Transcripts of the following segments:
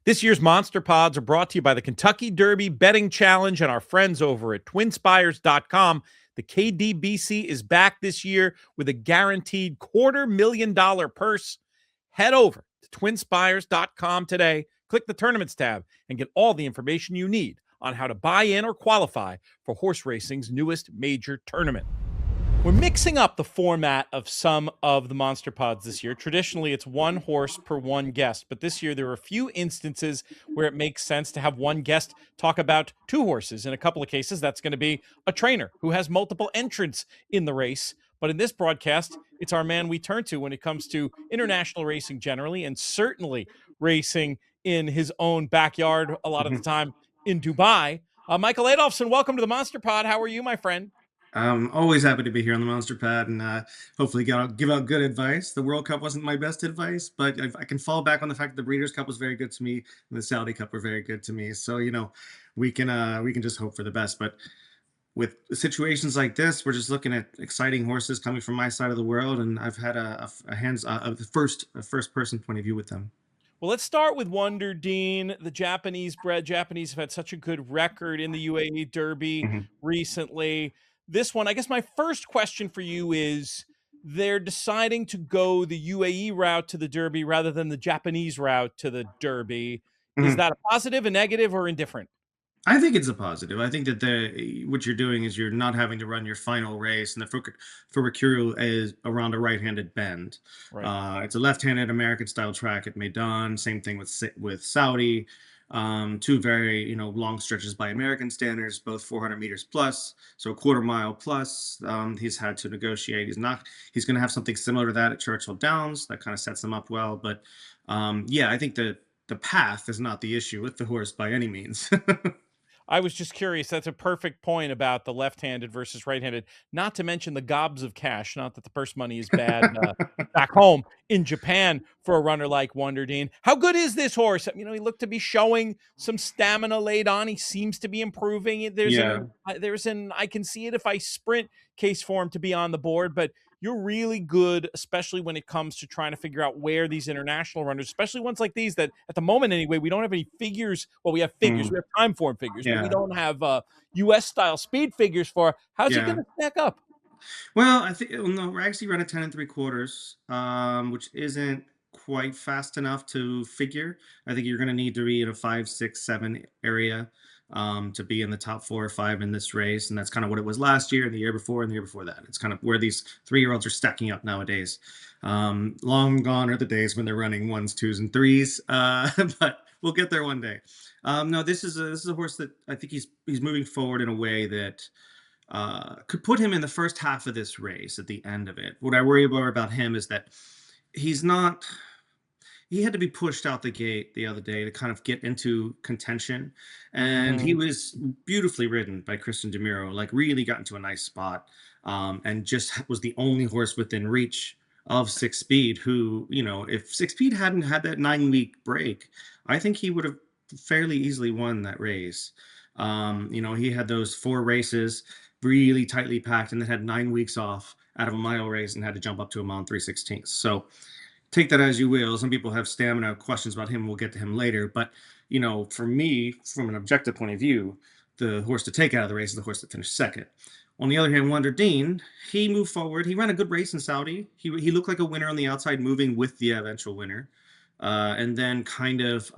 This year's Monster Pods are brought to you by the Kentucky Derby Betting Challenge and our friends over at twinspires.com. The KDBC is back this year with a guaranteed $250,000 purse. Head over to twinspires.com today, click the tournaments tab, and get all the information you need on how to buy in or qualify for horse racing's newest major tournament. We're mixing up the format of some of the Monster Pods this year. Traditionally, it's one horse per one guest, but this year there are a few instances where it makes sense to have one guest talk about two horses. In a couple of cases, that's going to be a trainer who has multiple entrants in the race. But in this broadcast, it's our man we turn to when it comes to international racing generally, and certainly racing in his own backyard a lot of the time in Dubai. Michael Adolphson, welcome to the Monster Pod. How are you, my friend? I'm always happy to be here on the Monster Pad and hopefully give out good advice. The World Cup wasn't my best advice, but I can fall back on the fact that the Breeders' Cup was very good to me and the Saudi Cup were very good to me. So, we can just hope for the best. But with situations like this, we're just looking at exciting horses coming from my side of the world, and I've had a first person point of view with them. Well, let's start with Wonder Dean, the Japanese bred. Japanese have had such a good record in the UAE Derby recently. This one, I guess my first question for you is, they're deciding to go the UAE route to the Derby rather than the Japanese route to the Derby. Is that a positive, a negative, or indifferent? I think it's a positive. I think that what you're doing is you're not having to run your final race, and the Furikuru is around a right-handed bend. Right. It's a left-handed American-style track at Meydan. Same thing with Saudi. Two very long stretches by American standards, both 400 meters plus, so a quarter mile plus. He's had to negotiate. He's going to have something similar to that at Churchill Downs. That kind of sets him up well. But yeah, I think the path is not the issue with the horse by any means. I was just curious. That's a perfect point about the left-handed versus right-handed. Not to mention the gobs of cash. Not that the purse money is bad back home in Japan for a runner like Wonder Dean. How good is this horse? He looked to be showing some stamina late on. He seems to be improving. There's an I can see it if I sprint case for him to be on the board, but you're really good, especially when it comes to trying to figure out where these international runners, especially ones like these that at the moment anyway, we don't have any figures. Well, we have figures, we have time form figures, but we don't have US style speed figures for. How's he going to stack up? Well, I think no, we're actually running 10 3/4, which isn't quite fast enough to figure. I think you're going to need to be in a 5, 6, 7 area to be in the top 4 or 5 in this race, and that's kind of what it was last year, and the year before, and the year before that. It's kind of where these 3-year-olds are stacking up nowadays. Long gone are the days when they're running 1s, 2s, and 3s, but we'll get there one day. No, this is a horse that I think he's moving forward in a way that could put him in the first half of this race at the end of it. What I worry about him is that he had to be pushed out the gate the other day to kind of get into contention. And he was beautifully ridden by Christian DeMuro, like really got into a nice spot, and just was the only horse within reach of Six Speed, who, if Six Speed hadn't had that 9-week break, I think he would have fairly easily won that race. He had those 4 races really tightly packed and then had 9 weeks off out of a mile race and had to jump up to a mile and 3/16. So take that as you will. Some people have stamina questions about him. We'll get to him later. But, for me, from an objective point of view, the horse to take out of the race is the horse that finished second. On the other hand, Wonder Dean, he moved forward. He ran a good race in Saudi. He looked like a winner on the outside, moving with the eventual winner. And then kind of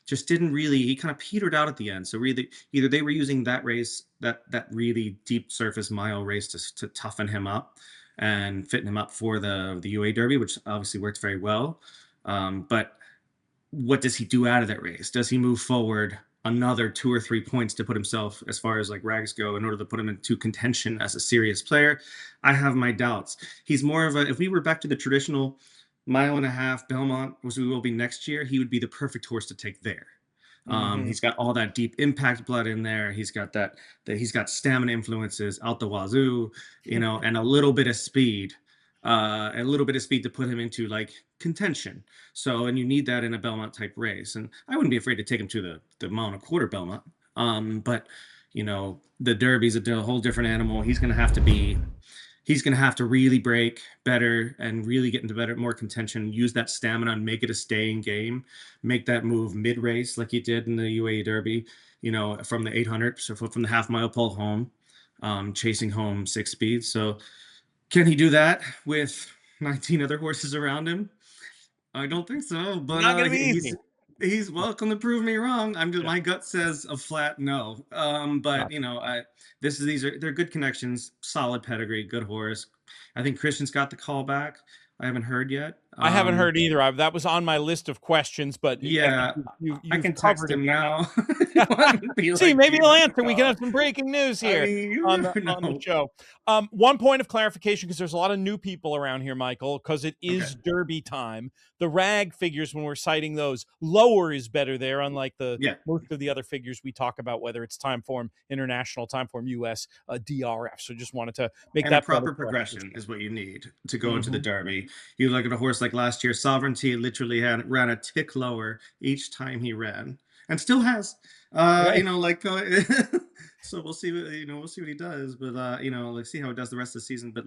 just didn't really, he kind of petered out at the end. So really, either they were using that race, that really deep surface mile race to toughen him up and fitting him up for the UAE Derby, which obviously worked very well. But what does he do out of that race? Does he move forward another 2 or 3 points to put himself, as far as like rags go, in order to put him into contention as a serious player? I have my doubts. He's more of if we were back to the traditional 1.5 Belmont, which we will be next year, he would be the perfect horse to take there. He's got all that deep impact blood in there. He's got he's got stamina influences out the wazoo, and a little bit of speed, to put him into like contention. So, and you need that in a Belmont type race. And I wouldn't be afraid to take him to the mile and a quarter Belmont. But the Derby's a whole different animal. He's going to have to be he's going to have to really break better and really get into more contention, use that stamina and make it a staying game, make that move mid-race like he did in the UAE Derby, from the 800, so from the half mile pole home, chasing home 6 speed. So can he do that with 19 other horses around him? I don't think so, but Not going to be he's easy. he's welcome to prove me wrong. Yeah. My gut says a flat no. But they're good connections, solid pedigree, good horse. I think Christian's got the call back. I haven't heard yet. I haven't heard either. That was on my list of questions, but I Yeah, think I you've can text covered him it. now. If you want to be See, like, maybe "Give he'll us a answer. We can call." have some breaking news I here mean, you on never the know. show. One point of clarification, because there's a lot of new people around here, Michael, because it Okay. is Derby time. The rag figures, when we're citing those, lower is better there, unlike Yeah. most of the other figures we talk about, whether it's time form, international, time form, US, DRF. So just wanted to make And a that better proper progression clarification. is what you need to go into the Mhm. Derby. You look at a horse like last year, Sovereignty literally ran a tick lower each time he ran, and still has. Right. So we'll see. We'll see what he does. But let's see how it does the rest of the season. But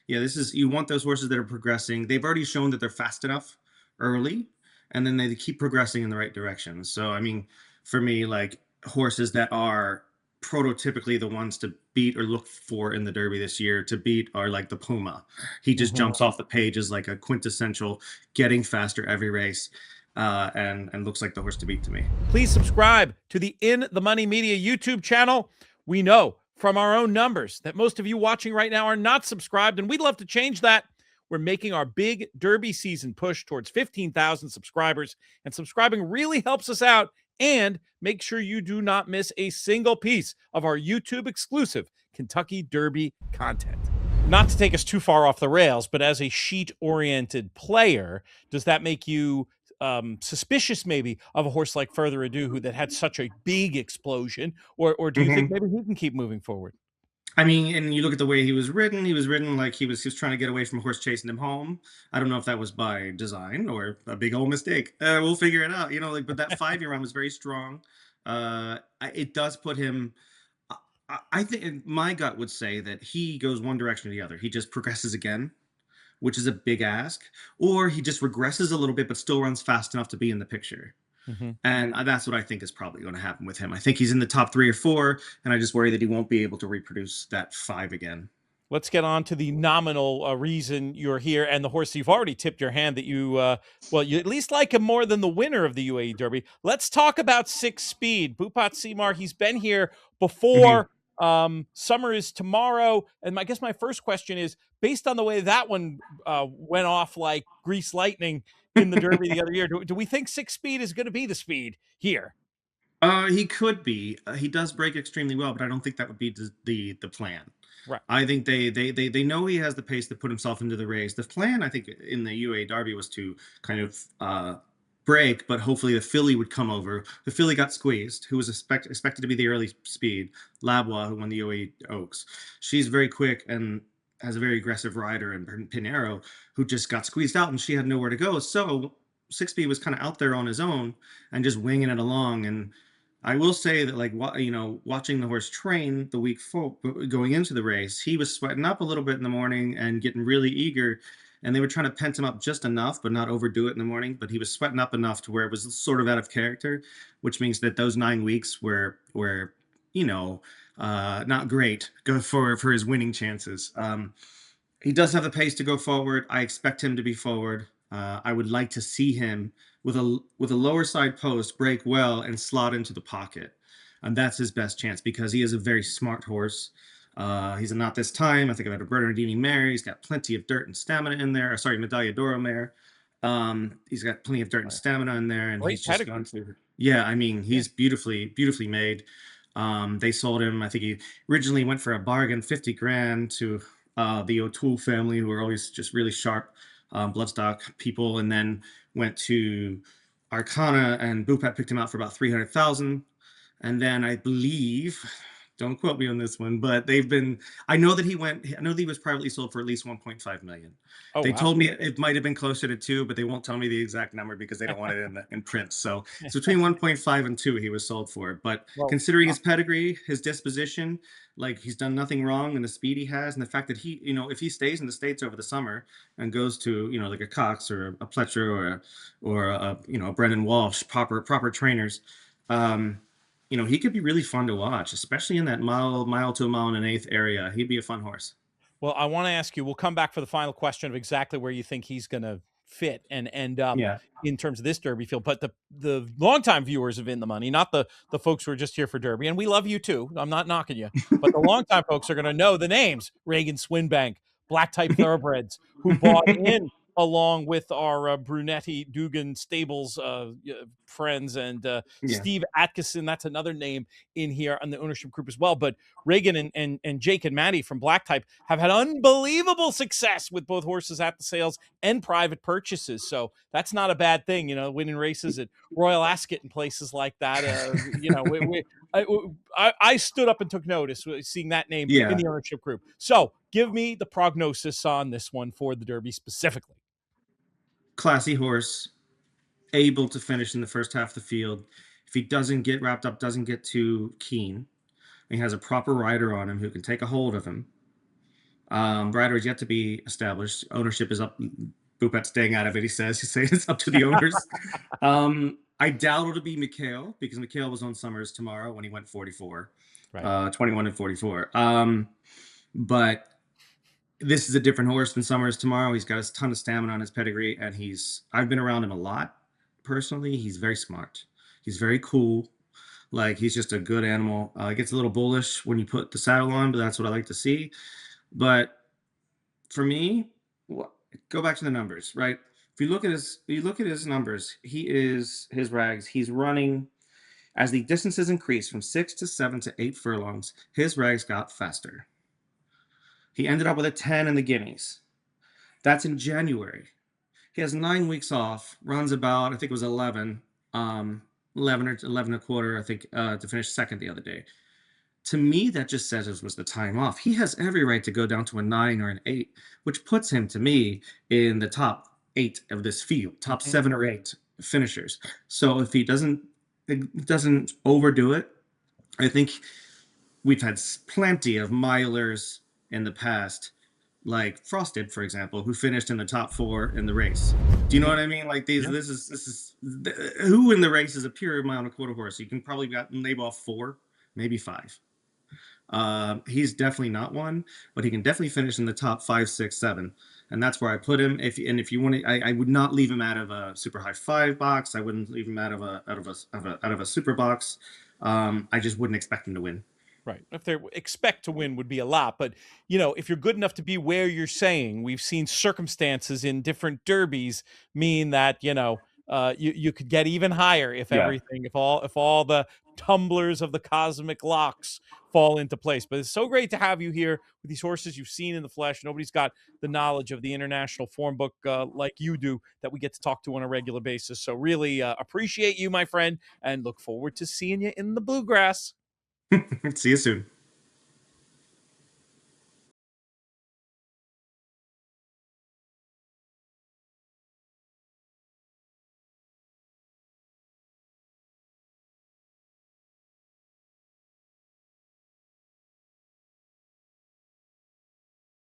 yeah, this is you want those horses that are progressing. They've already shown that they're fast enough early, and then they keep progressing in the right direction. So I mean, for me, like horses that are prototypically the ones to beat or look for in the Derby this year to beat are like the Puma. He just Mhm. jumps off the page as like a quintessential getting faster every race, and looks like the horse to beat to me. Please subscribe to the In the Money Media YouTube channel. We know from our own numbers that most of you watching right now are not subscribed, and we'd love to change that. We're making our big Derby season push towards 15,000 subscribers, and subscribing really helps us out. And make sure you do not miss a single piece of our YouTube exclusive Kentucky Derby content. Not to take us too far off the rails, but as a sheet-oriented player, does that make you suspicious maybe of a horse like Further Ado, who that had such a big explosion, or do you think Mhm. maybe he can keep moving forward? I mean, and you look at the way he was ridden. He was ridden like he was trying to get away from a horse chasing him home. I don't know if that was by design or a big old mistake. We'll figure it out. But that 5 year run was very strong. It does put him. I think my gut would say that he goes one direction or the other. He just progresses again, which is a big ask, or he just regresses a little bit but still runs fast enough to be in the picture. Mhm. And that's what I think is probably going to happen with him. I think he's in the top 3 or 4, and I just worry that he won't be able to reproduce that 5 again. Let's get on to the nominal reason you're here and the horse you've already tipped your hand that you at least like him more than the winner of the UAE Derby. Let's talk about 6 Speed. Bhupat Simar, he's been here Mhm. before. Summer is tomorrow. And I guess my first question is, based on the way that one went off like grease lightning in the Derby the other year, do we think 6 Speed is going to be the speed here? He could be. He does break extremely well, but I don't think that would be the plan. Right. I think they know he has the pace to put himself into the race. The plan, I think, in the UA Derby was to kind of break, but hopefully the filly would come over. The filly got squeezed, who was expected to be the early speed. Labwa, who won the UAE Oaks. She's very quick and has a very aggressive rider, and Pinero, who just got squeezed out, and she had nowhere to go. So 6B was kind of out there on his own and just winging it along. And I will say that, like, watching the horse train the week going into the race, he was sweating up a little bit in the morning and getting really eager. And they were trying to pent him up just enough, but not overdo it in the morning. But he was sweating up enough to where it was sort of out of character, which means that those 9 weeks were not great go for his winning chances. He does have the pace to go forward. I expect him to be forward. I would like to see him with a lower side post break well and slot into the pocket, and that's his best chance because he is a very smart horse. He's a not this time. I think about a Bernardini mare. He's got plenty of dirt and stamina in there. Sorry, Medaglia d'Oro mare. He's got plenty of dirt and stamina in there, and Great he's just pedigree. gone through. Yeah, I mean, he's beautifully made. They sold him. I think he originally went for a bargain, 50 grand to the O'Toole family, who are always just really sharp bloodstock people, and then went to Arcana, and Bupat picked him out for about 300,000. And then I believe Don't quote me on this one, but they've been. I know that he went. I know that he was privately sold for at least 1.5 million. Oh, They wow. told me it might have been closer to two, but they won't tell me the exact number because they don't want it in print. So it's between 1.5 and two he was sold for. But Well, considering his pedigree, his disposition, like he's done nothing wrong, and the speed he has, and the fact that he, if he stays in the States over the summer and goes to, like a Cox or a Pletcher or a Brendan Walsh, proper trainers. Um, he could be really fun to watch, especially in that mile to a mile and an eighth area. He'd be a fun horse. Well, I want to ask you, we'll come back for the final question of exactly where you think he's going to fit and end up Yeah. in terms of this Derby field. But the longtime viewers of In the Money, not the folks who are just here for Derby, and we love you too. I'm not knocking you, but the longtime folks are going to know the names: Reagan Swinbank, Black Type Thoroughbreds, who bought in along with our Brunetti Dugan Stables friends, and Yeah. Steve Atkinson. That's another name in here on the ownership group as well. But Reagan and Jake and Maddie from Black Type have had unbelievable success with both horses at the sales and private purchases. So that's not a bad thing, winning races at Royal Ascot and places like that. I stood up and took notice seeing that name in Yeah. the ownership group. So give me the prognosis on this one for the Derby specifically. Classy horse, able to finish in the first half of the field. If he doesn't get wrapped up, doesn't get too keen, and he has a proper rider on him who can take a hold of him. Rider is yet to be established. Ownership is up. Boopet's staying out of it, he says. He's saying it's up to the owners. I doubt it'll be McHale because McHale was on Summers tomorrow when he went 44. Right. 21 and 44. But this is a different horse than Summers tomorrow. He's got a ton of stamina on his pedigree, and I've been around him a lot personally. He's very smart. He's very cool. Like, he's just a good animal. It gets a little bullish when you put the saddle on, but that's what I like to see. But for me, go back to the numbers, right? If you look at his numbers, his rags, he's running as the distances increase from 6 to 7 to 8 furlongs, his rags got faster. He ended up with a 10 in the Guineas. That's in January. He has 9 weeks off, runs about, I think it was 11, 11 or 11 and a quarter, I think, to finish second the other day. To me, that just says it was the time off. He has every right to go down to a 9 or an 8, which puts him, to me, in the top 8 of this field, top 7 or 8 finishers. So if he doesn't overdo it, I think we've had plenty of milers in the past, like Frosted, for example, who finished in the top 4 in the race. Do you know what I mean? Like Yeah. this is who in the race is a pure mile and a quarter horse. You can probably label off 4, maybe 5. He's definitely not one, but he can definitely finish in the top 5, 6, 7, and that's where I put him. If you want to, I would not leave him out of a super high 5 box. I wouldn't leave him out of a super box. I just wouldn't expect him to win. Right. If they expect to win would be a lot, but if you're good enough to be where you're saying, we've seen circumstances in different derbies mean that you could get even higher if all the tumblers of the cosmic locks fall into place. But it's so great to have you here with these horses you've seen in the flesh. Nobody's got the knowledge of the international form book like you do that we get to talk to on a regular basis. So really appreciate you, my friend, and look forward to seeing you in the bluegrass. See you soon.